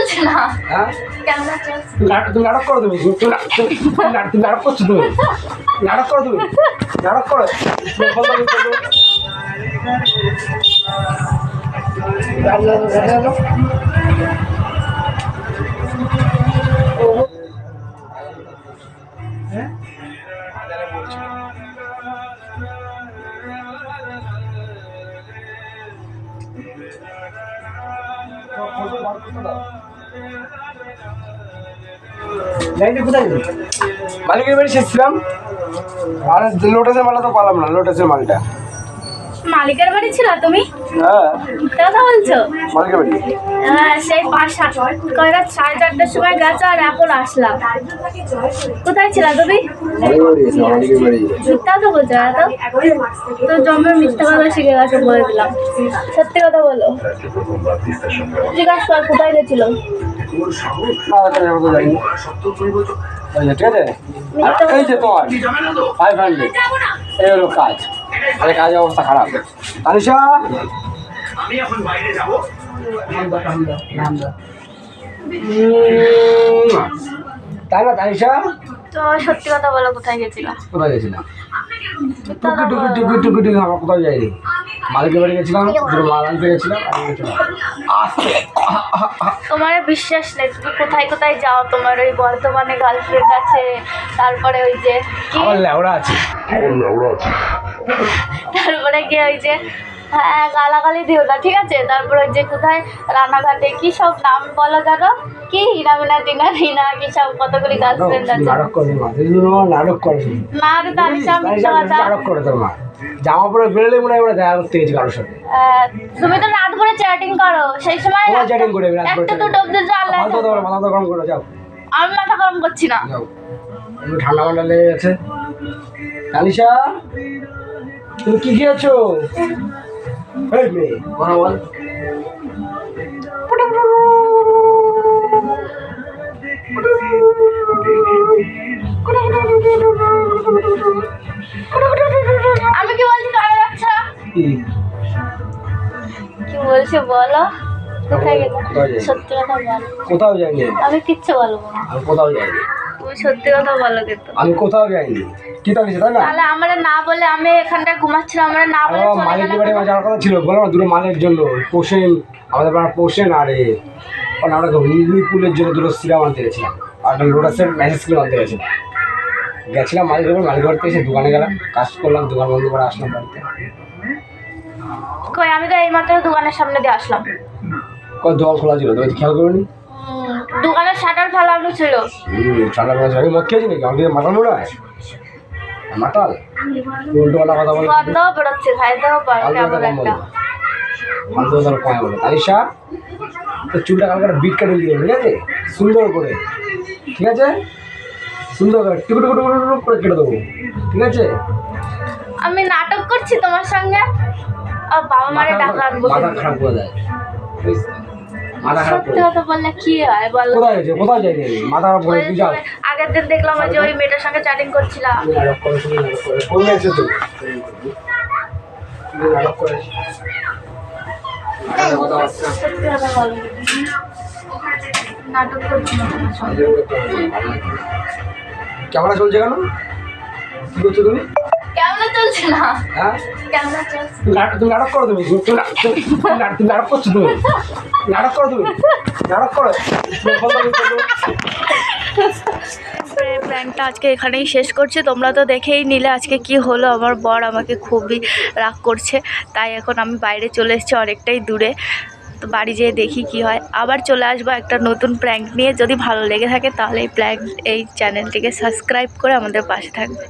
চলছে না। হ্যাঁ ক্যামেরা চলছে। তুমি নাটক করো, তুমি নাটক করছো, তুমি নাটক করো, তুমি নাটক করো। মালিকের বাড়ি শেষছিলাম, আর লোটাসের মালটা তো পালাম না, লোটাসের মালটা। মালিকের বাড়ি ছিল তুমি? হ্যাঁ কথা বলছো? মালিকের বাড়ি। হ্যাঁ, সেই 5-7 সাড়ে 4টার সময় গেছো আর এখন আসলাম। কোথায় ছিল তুমি? মালিকের বাড়ি। মিথ্যা তো বলছো না তো? তো জন্মের মিথ্যা কথা শিখে গেছো বলে দিলাম। সত্যি কথা বলো, জিজ্ঞাসা কর কোথায় গেছিল। ঠিক আছে, এই যে তোমার 500, এই হলো কাজ, এই কাজের অবস্থা খারাপ। তানিশা তাই না? তানিশা তো সত্যি কথা বলো, কোথায় গেছিলা? কোথায় গেছিলাম? টুকি আমরা কোথাও যাইনি। মালিকের বাড়ি গেছিলাম, দুটো মাল আনতে গেছিলাম, তোমার বিশ্বাস নেই, তুমি কোথায় কোথায় যাও। তোমার ওই বর্ধমানে গার্লফ্রেন্ড আছে, তারপরে ওই যে কি, আমার লেওড়া আছে, তারপরে গিয়ে ওই যে হ্যাঁ গালাগালি দিও না, ঠিক আছে? তারপরে ওই যে কোথায় রানাঘাটে কি সব নাম বলো জানো, কি হিনামিনা টিনা কি সব কতগুলি গার্লফ্রেন্ড আছে। নাটক করে নাটক করে না রে তানিশা, মিথ্যা কথা। নাটক করে তোর মা জামা পরে বেরোলে মনে হয় দেখা করতে গেছি কারোর সাথে। তুমি তো রাত করে চ্যাটিং করো, সেই সময় চ্যাটিং করে একটা দুটো অব্দি জানলে। মাথা তো গরম করে যাও। আমি মাথা গরম করছি না। যাও, একটু ঠান্ডা ঠান্ডা লেগে গেছে। তানিশা তুমি কি খেয়েছো? এই মেয়ে কথা বল। আমি কি বলছি কানে যাচ্ছে? কি বলছি বলো, কোথায় গেলে? সত্যি কথা বলো। কোথাও যাইনি, আমি কিচ্ছু বলবো না। আমি কোথাও যাইনি। তুমি সত্যি কথা বলো কিন্তু। আমি কোথাও যাইনি। কি তানিশা তাই না? তাহলে আমরা না বলে, আমি এখানটায় ঘুমাচ্ছিলাম, আমরা না বলে চলে মালিকের গেলাম। বাড়ি যাওয়ার কথা ছিল, বলো না দুটো মালের জন্য পোষেন, আমাদের পাড়া পোষেন, আর আমরা পুলের জন্য দুটো সিরাম আনতে গেছিলাম, আর একটা লোটাসের ম্যাসেজ ক্রিম আনতে গেছিলাম। গেছিলাম মালিকের বাড়িতে, এসে দোকানে গেলাম, কাজ করলাম, দোকান বন্ধ করে আসলাম বাড়িতে। কই, আমি তো এইমাত্র দোকানের সামনে দিয়ে আসলাম। কত দোকান খোলা ছিল তুমি খেয়াল করিনি? দোকানের শাটার ফেলানো ছিল। ঠান্ডা করে আমি মদ খেয়েছি নাকি? আমাকে মাতাল মনে হয় মাতাল, উল্টোপাল্টা কথা বলে গন্ধও বেরোচ্ছে, খাইতেও পারে কেমন একটা। ফালতু কথা কয় বলে। তানিশা তো চুলটা কালকে বিট কাটে দিয়ে, ঠিক আছে? সুন্দর করে, ঠিক আছে? সুন্দর করে টুকু টুকু টুকু টুকু করে কেটে দেবো, ঠিক আছে? আমি নাটক করছি তোমার সঙ্গে, আর বাবা মারে টাকা আনবো। মাথা খারাপ করে দেয়, মাথা খারাপ করে সত্যি কথা বললে কি হয় বলো? কোথায় গেছে? কোথায় যাইনি, মাথা খারাপ করে তুই যাও। আগের দিন দেখলাম ওই যে ওই মেয়েটার সঙ্গে চ্যাটিং করছিলাম। নাটক করে, তুমি নাটক করে কোন এসে তো নাটক করে। সত্যি কথা বলো, নাটক করছি না তোমার সঙ্গে। ক্যামেরা চলছে কেন? কি করছো তুমি? ক্যামেরা চলছে না। হ্যাঁ ক্যামেরা চলছে। তুমি নাটক করো, তুমি নাটক করছো, তুমি নাটক করো, তুমি নাটক করো। প্র্যাঙ্কটা আজকে এখানেই শেষ করছি। তোমরা তো দেখেই নিলে আজকে কি হলো। আমার বর আমাকে খুবই রাগ করছে, তাই এখন আমি বাইরে চলে এসেছি অনেকটাই দূরে। তো বাড়ি যেয়ে দেখি কি হয়। আবার চলে আসবো একটা নতুন প্র্যাঙ্ক নিয়ে। যদি ভালো লেগে থাকে তাহলে এই চ্যানেলটিকে সাবস্ক্রাইব করে আমাদের পাশে থাকবে।